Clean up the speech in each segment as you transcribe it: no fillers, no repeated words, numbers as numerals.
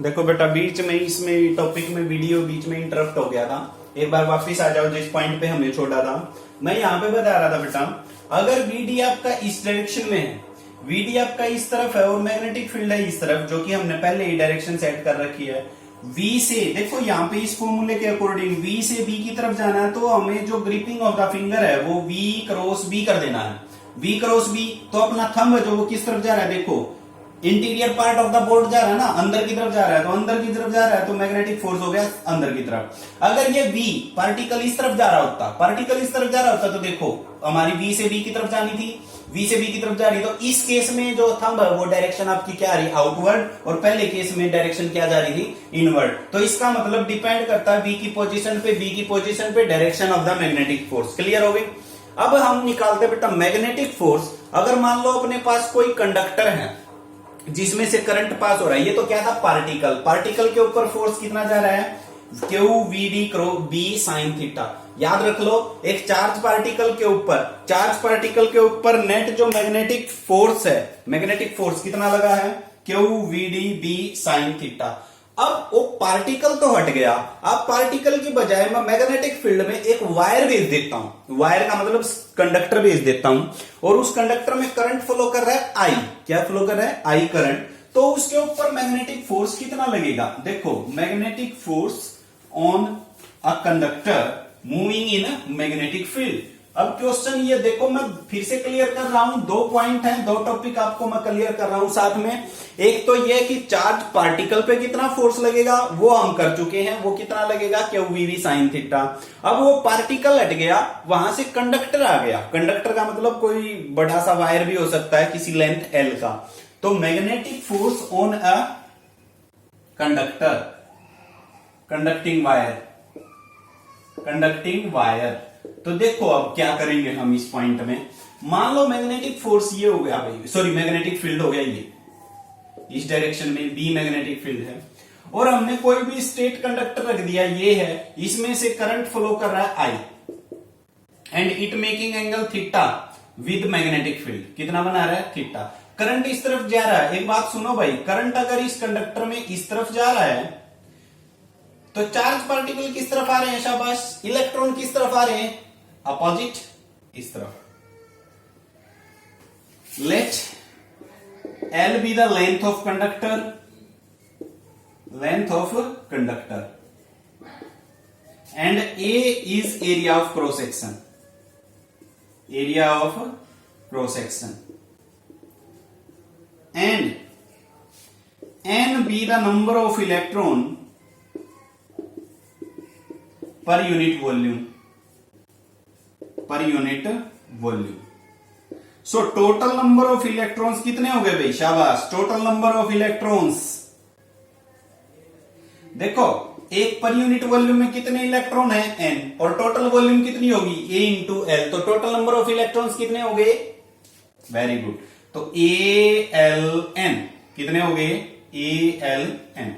देखो बेटा, बीच में इसमें टॉपिक में वीडियो बीच में इंटरप्ट हो गया था। एक बार वापस आ जाओ जिस पॉइंट पे हमने छोड़ा था। मैं यहाँ पे बता रहा था बेटा, अगर VD आपका इस डायरेक्शन में है, VD आपका इस तरफ है और मैग्नेटिक फील्ड है इस तरफ, जो कि हमने पहले ही डायरेक्शन सेट कर रखी है। V से देखो यहाँ पे इस फॉर्मूले के अकॉर्डिंग V से B की तरफ जाना है, तो हमें जो ग्रिपिंग ऑफ द फिंगर है वो V क्रॉस B कर देना है। V क्रॉस B, तो अपना थंब जो वो किस तरफ जा रहा है, देखो interior part of the board जा रहा है ना, अंदर की तरफ जा रहा है, तो अंदर की तरफ जा रहा है तो मैग्नेटिक फोर्स हो गया अंदर की तरफ। अगर ये V पार्टिकल इस तरफ जा रहा होता, पार्टिकल इस तरफ जा रहा होता, तो देखो हमारी V से B की तरफ जानी थी, V से B की तरफ जा रही, तो इस केस में जो थंब है वो डायरेक्शन आपकी क्या आ रही, आउटवर्ड, और पहले केस में डायरेक्शन क्या जा रही थी, इनवर्ड। तो इसका मतलब डिपेंड करता है V की पोजीशन पे direction of the magnetic force. Clear हो गई। अब हम निकालते बेटा मैग्नेटिक फोर्स। अगर मान लो अपने पास कोई कंडक्टर है जिसमें से करंट पास हो रहा है, ये तो क्या था, पार्टिकल के ऊपर फोर्स कितना जा रहा है, QVD cross B sin theta. याद रख लो, एक चार्ज पार्टिकल के ऊपर नेट जो मैग्नेटिक फोर्स है, मैग्नेटिक फोर्स कितना लगा है, QVD B sin थीटा। अब वो पार्टिकल तो हट गया, अब पार्टिकल की बजाय मैं मैग्नेटिक फील्ड में एक वायर भेज देता हूं, वायर का मतलब कंडक्टर भेज देता हूं, और उस कंडक्टर में करंट फ्लो कर रहा है I। क्या फ्लो कर रहा है, I करंट। तो उसके ऊपर मैग्नेटिक फोर्स कितना लगेगा, देखो magnetic force on a conductor moving in magnetic field. अब क्वेश्चन ये देखो, मैं फिर से क्लियर कर रहा हूं, दो पॉइंट हैं, दो टॉपिक आपको मैं क्लियर कर रहा हूं साथ में। एक तो ये कि चार्ज पार्टिकल पे कितना फोर्स लगेगा वो हम कर चुके हैं, वो कितना लगेगा, QVB sin थीटा। अब वो पार्टिकल हट गया, वहां से कंडक्टर आ गया। कंडक्टर का मतलब कोई बड़ा सा वायर भी हो सकता है किसी लेंथ L का। तो magnetic force on a conductor, conducting wire. तो देखो अब क्या करेंगे हम इस पॉइंट में। मान लो मैग्नेटिक फोर्स ये हो गया भाई, सॉरी मैग्नेटिक फील्ड हो गया ये, इस डायरेक्शन में B मैग्नेटिक फील्ड है, और हमने कोई भी स्ट्रेट कंडक्टर रख दिया, ये है, इसमें से करंट फ्लो कर रहा है I, and it making angle theta with magnetic field. कितना बना रहा है, थीटा। करंट इस तरफ जा रहा है। एक बात सुनो भाई, करंट अगर इस कंडक्टर में इस तरफ जा रहा है तो चार्ज पार्टिकल किस तरफ आ रहे हैं, शाबाश, इलेक्ट्रॉन किस तरफ आ रहे हैं, अपोजिट, इस तरफ। Let L be the length of conductor, and A is area of cross section, and N be the number of electron per unit volume। So total number of electrons कितने हो गए भाई, शाबाश, टोटल नंबर ऑफ इलेक्ट्रॉन्स। देखो एक per unit volume में कितने electron है, N, और टोटल वॉल्यूम कितनी होगी, A इंटू L। तो टोटल नंबर ऑफ इलेक्ट्रॉन्स कितने हो गए, वेरी गुड, तो ALN कितने हो गए, ALN।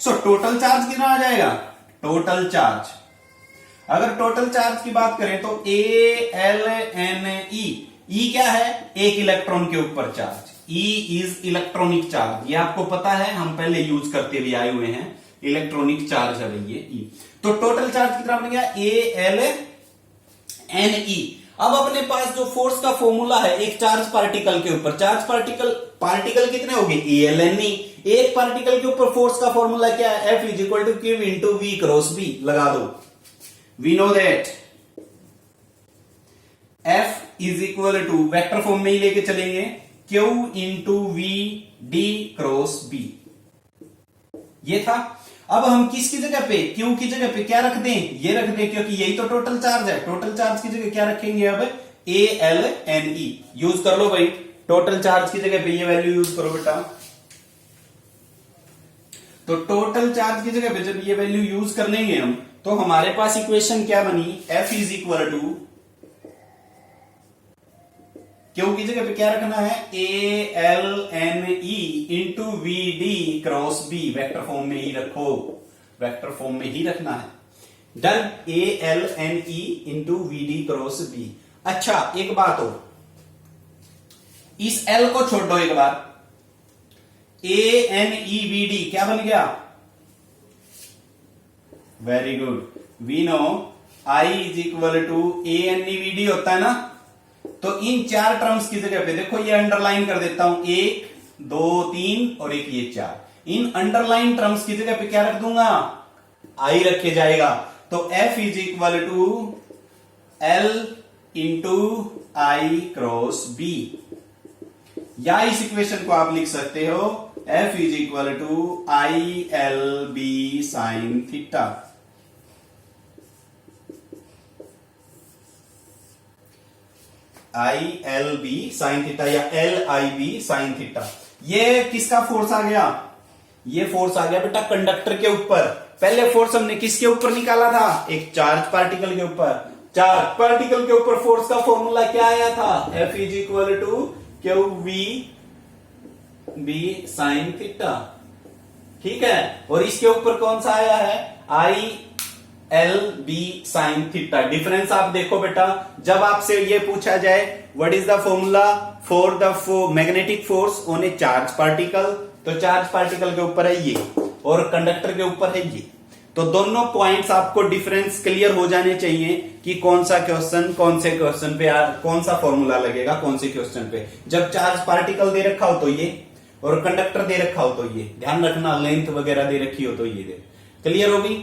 सो टोटल चार्ज कितना आ जाएगा, टोटल चार्ज, अगर टोटल चार्ज की बात करें तो ALNE, E क्या है, एक इलेक्ट्रॉन के ऊपर charge, E is electronic charge. ये आपको पता है, हम पहले यूज करते हुए आए हुए हैं, इलेक्ट्रॉनिक चार्ज है ये E। तो टोटल चार्ज कितना बन गया, ALNE। अब अपने पास जो फोर्स का फॉर्मूला है एक चार्ज पार्टिकल के ऊपर, चार्ज पार्टिकल कितने हो गए, ALNE। एक पार्टिकल के ऊपर फोर्स का फॉर्मूला क्या है, F is equal to Q into V cross B। लगा दो, we know that F is equal to, vector form में ही लेके चलेंगे, Q into V D cross B। ये था। अब हम किसकी जगह पे, Q की जगह पे क्या रख दें, ये रख दें, क्योंकि यही तो टोटल चार्ज है। टोटल चार्ज की जगह क्या रखेंगे, अब ALNE यूज कर लो भाई, टोटल चार्ज की जगह पे ये वैल्यू यूज करो बेटा। तो टोटल चार्ज की जगह पे जब ये वैल्यू यूज कर लेंगे हम, तो हमारे पास इक्वेशन क्या बनी, F इज इक्वल टू, क्यों की जगह पे क्या रखना है, ALNE into VD cross B। Vector form में ही रखो, वेक्टर फॉर्म में ही रखना है। Done, ALNE into VD cross B। अच्छा एक बात हो, इस L को छोड़ दो एक बार, ANEVD क्या बन गया? Very good, we know I is equal to ANEVD होता है ना। तो इन चार टर्म्स की जगह पे देखो ये अंडरलाइन कर देता हूं, 1 2 3 और एक ये 4। इन अंडरलाइन टर्म्स की जगह पे क्या रख दूंगा? I रखे जाएगा। तो F is equal to L into I cross B, या इस इक्वेशन को आप लिख सकते हो F is equal to ILB sine theta. ILB sine theta या LIB साइन थीटा। ये किसका फोर्स आ गया? ये फोर्स आ गया बेटा कंडक्टर के ऊपर। पहले फोर्स हमने किसके ऊपर निकाला था? एक चार्ज पार्टिकल के ऊपर। चार्ज पार्टिकल के ऊपर फोर्स का फॉर्मूला क्या आया था? F is equal to QV B sine theta, ठीक है। और इसके ऊपर कौन सा आया है? ILB sine theta. डिफरेंस आप देखो बेटा, जब आपसे ये पूछा जाए what is the formula for the magnetic force on A charge particle, तो चार्ज पार्टिकल के ऊपर है ये और कंडक्टर के ऊपर है ये। तो दोनों पॉइंट्स आपको डिफरेंस क्लियर हो जाने चाहिए कि कौन सा क्वेश्चन कौन से क्वेश्चन पे कौन सा फॉर्मूला लगेगा कौन से क्वेश्चन पे। जब चार्ज पार्टिकल दे रखा हो तो ये, और कंडक्टर दे रखा हो तो ये, ध्यान रखना लेंथ वगैरह दे रखी हो तो ये दे। क्लियर होगी?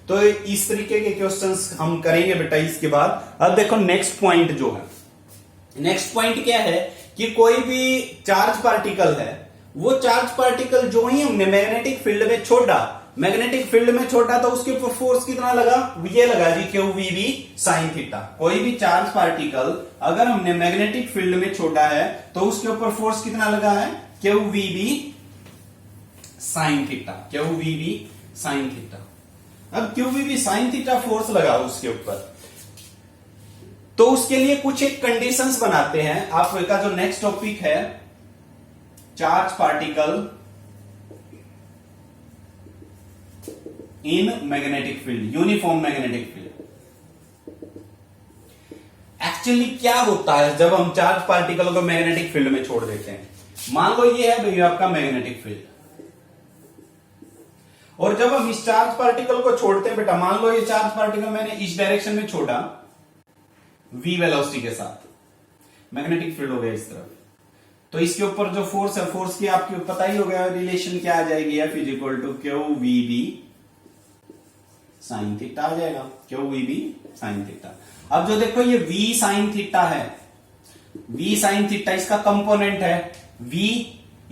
तो इस तरीके के क्वेश्चंस हम करेंगे बेटा इसके बाद। अब देखो नेक्स्ट पॉइंट जो है, नेक्स्ट पॉइंट क्या है कि कोई भी चार्ज पार्टिकल है, वो चार्ज पार्टिकल जो ही हमने मैग्नेटिक फील्ड में छोड़ा, मैग्नेटिक फील्ड में छोड़ा तो उसके ऊपर फोर्स कितना लगा? ये लगा जी QVB साइन थीटा। कोई भी चार्ज पार्टिकल अगर हमने मैग्नेटिक फील्ड में छोड़ा है तो उसके ऊपर फोर्स कितना लगा है? QVB sine theta, QVB sine theta. अब QVB साइन थीटा फोर्स लगा उसके ऊपर, तो उसके लिए कुछ एक कंडीशंस बनाते हैं। आपका जो नेक्स्ट टॉपिक है charge particle in magnetic field, uniform magnetic field. Actually क्या होता है जब हम चार्ज पार्टिकल को मैग्नेटिक फील्ड में छोड़ देते हैं? मान लो ये है भैया आपका मैग्नेटिक फील्ड, और जब हम इस चार्ज पार्टिकल को छोड़ते हैं बेटा, मान लो ये चार्ज पार्टिकल मैंने इस डायरेक्शन में छोड़ा v वेलोसिटी के साथ, मैग्नेटिक फील्ड हो गया इस तरफ, तो इसके ऊपर जो फोर्स है, फोर्स की आपको पता ही हो गया रिलेशन क्या आ जाएगी? F is equal to QVB sine theta आ जाएगा, QVB साइन थीटा। अब जो देखो ये V साइन थीटा है, V साइन थीटा इसका कंपोनेंट है V,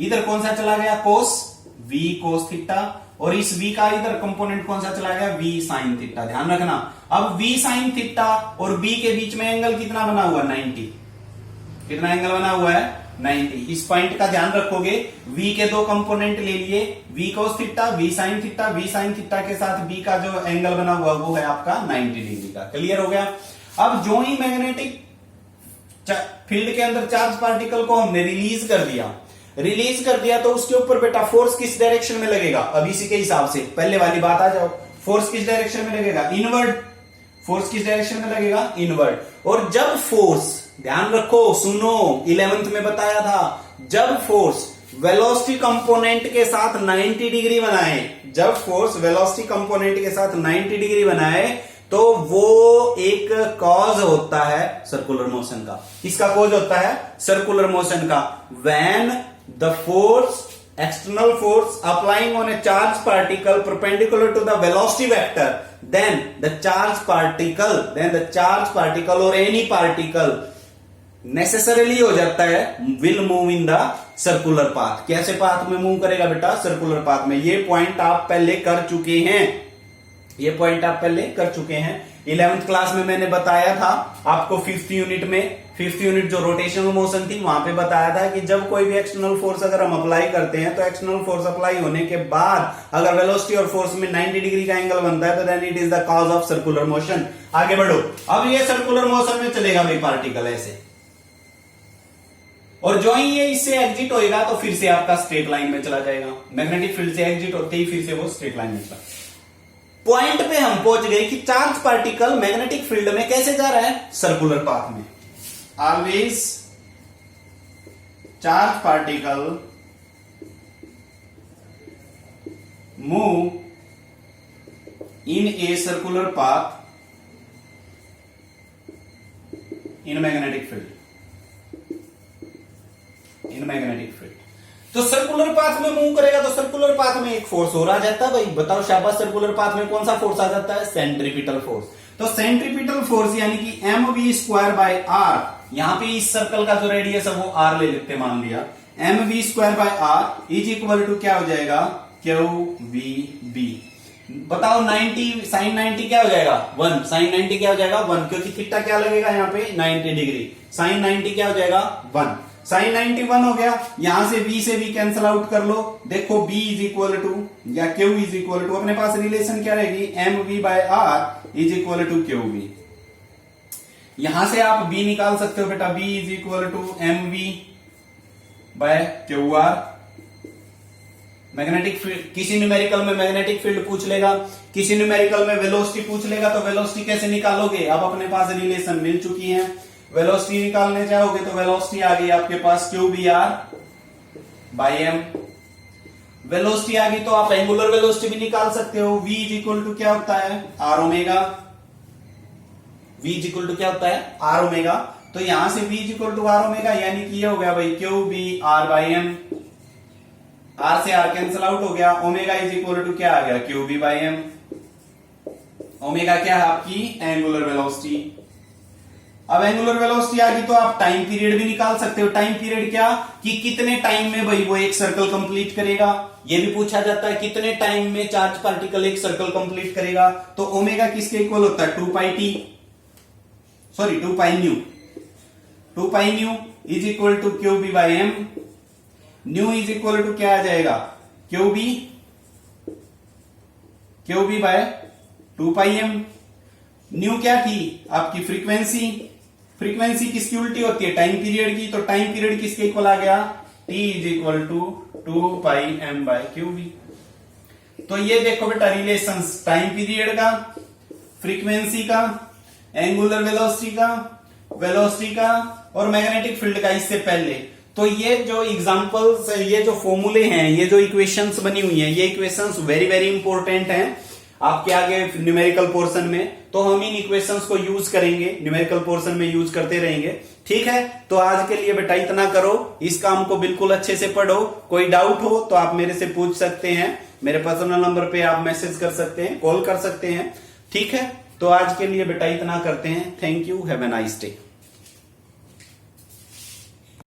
इधर कौन सा चला गया? कोस, V कोस थीटा, और इस V का इधर कंपोनेंट कौन सा चला गया? V sine theta. ध्यान रखना, अब V साइन थीटा और B के बीच में एंगल कितना बना हुआ? 90। कितना एंगल बना हुआ है? 90। इस पॉइंट का ध्यान रखोगे, V के दो कंपोनेंट ले लिए, V cos theta, V sine theta. V sine theta के साथ B का जो एंगल बना हुआ वो है आपका 90 डिग्री का। क्लियर हो गया? अब जो ही मैग्नेटिक फील्ड के अंदर चार्ज पार्टिकल को हमने रिलीज कर दिया तो उसके ऊपर बेटा फोर्स किस डायरेक्शन में लगेगा? अब इसी के हिसाब से पहले वाली बात आ जाओ, फोर्स किस डायरेक्शन में लगेगा? इनवर्ड। फोर्स किस डायरेक्शन में लगेगा? इनवर्ड। और जब फोर्स, ध्यान रखो, सुनो, 11th में बताया था, जब फोर्स वेलोसिटी कंपोनेंट के साथ 90 डिग्री बनाए, जब फोर्स वेलोसिटी कंपोनेंट के साथ 90 डिग्री बनाए तो वो एक कॉज होता है सर्कुलर मोशन का। किसका कॉज होता है? सर्कुलर मोशन का। When the force, external force applying on a charged particle perpendicular to the velocity vector, then the charged particle or any particle necessarily हो जाता है will move in the circular path। कैसे path में move करेगा बेटा? Circular path में। ये point आप पहले कर चुके हैं, 11th क्लास में मैंने बताया था आपको। 5th यूनिट जो रोटेशनल मोशन थी वहां पे बताया था कि जब कोई भी एक्सटर्नल फोर्स अगर हम अप्लाई करते हैं तो एक्सटर्नल फोर्स अप्लाई होने के बाद अगर वेलोसिटी और फोर्स में 90 डिग्री का एंगल बनता है तो then it is the cause of circular motion. आगे बढ़ो, अब ये सर्कुलर मोशन में चलेगा भाई पार्टिकल ऐसे, और जो ही ये इससे एग्जिट होएगा तो फिर से आपका स्ट्रेट लाइन में चला जाएगा। मैग्नेटिक फील्ड से एग्जिट होते ही फिर से वो स्ट्रेट लाइन में चला। पॉइंट पे हम पहुंच गए कि चार्ज पार्टिकल मैग्नेटिक फील्ड में कैसे जा रहा है? सर्कुलर पाथ में। Always charge particle move in a circular path in magnetic field. तो सर्कुलर पाथ में मूव करेगा तो सर्कुलर पाथ में एक फोर्स और आ जाता है भाई। बताओ शाबाश, सर्कुलर पाथ में कौन सा फोर्स आ जाता है? Centripetal force. तो सेंट्रीपिटल फोर्स यानी कि mv²/r, यहां पे इस सर्कल का जो रेडियस है वो r ले लेते मान लिया, mv²/r इज इक्वल टू क्या हो जाएगा? QVB। बताओ 90 sin 90 क्या हो जाएगा? 1। sin 90 क्या हो जाएगा? 1, क्योंकि थीटा क्या लगेगा यहाँ पे? 90 डिग्री। sin 90 क्या हो जाएगा? 1। sin 90 1 हो गया। यहां से v से v कैंसल आउट कर लो। देखो b इज इक्वल टू या q इज इक्वल टू, अपने पास रिलेशन क्या रहेगी? mv/r is equal to QV। यहां से आप b निकाल सकते हो बेटा, b is equal to mv/qr। Magnetic field, किसी न्यूमेरिकल में मैग्नेटिक फील्ड पूछ लेगा, किसी न्यूमेरिकल में वेलोसिटी पूछ लेगा, तो वेलोसिटी कैसे निकालोगे? अब अपने पास रिलेशन मिल चुकी है। वेलोसिटी निकालने चाहोगे तो वेलोसिटी आ गई आपके पास QVR/m। वेलोसिटी आ गई तो आप एंगुलर वेलोसिटी भी निकाल सकते हो। v इज इक्वल टू क्या होता है? r omega. v is equal to क्या होता है? r omega. तो यहां से v is equal to r omega, यानी कि ये हो गया भाई QVR/m। r से r कैंसिल आउट हो गया। ओमेगा इज इक्वल टू क्या आ गया? QV/m। ओमेगा क्या है? आपकी एंगुलर वेलोसिटी। अब एंगुलर वेलोसिटी आ गई तो आप टाइम पीरियड भी निकाल सकते हो। टाइम पीरियड क्या? कि कितने टाइम में भाई वो एक सर्कल कंप्लीट करेगा, ये भी पूछा जाता है। कितने टाइम में चार्ज पार्टिकल एक सर्कल कंप्लीट करेगा? तो ओमेगा किसके इक्वल होता है? 2π nu is equal to QV/m। Nu is equal to क्या आ जाएगा? QV/2πm। न्यू क्या थी? आपकी फ्रीक्वेंसी। फ्रीक्वेंसी किसकी उल्टी होती है? टाइम पीरियड की। तो टाइम पीरियड किसके इक्वल आ गया? T is equal to 2πm/QV। तो ये देखो बेटा रिलेशंस, टाइम पीरियड का, फ्रीक्वेंसी का, एंगुलर वेलोसिटी का और मैग्नेटिक फील्ड का इससे पहले। तो ये जो एग्जांपल्स, ये जो फॉर्मूले हैं, ये जो इक्वेशंस बनी हुई हैं, ये इक्वेशंस वेरी वेरी इंपॉर्टेंट हैं आपके आगे न्यूमेरिकल पोर्शन में। तो हम इन इक्वेशंस को यूज करेंगे, न्यूमेरिकल पोर्शन में यूज करते रहेंगे। ठीक है, तो आज के लिए बेटा इतना करो, इस काम को बिल्कुल अच्छे से पढ़ो। कोई डाउट हो तो आप मेरे से पूछ सकते हैं, मेरे पर्सनल नंबर पे आप मैसेज कर सकते हैं, कॉल कर सकते हैं। ठीक है, तो आज के लिए बेटा इतना करते हैं। Thank you, have a nice day.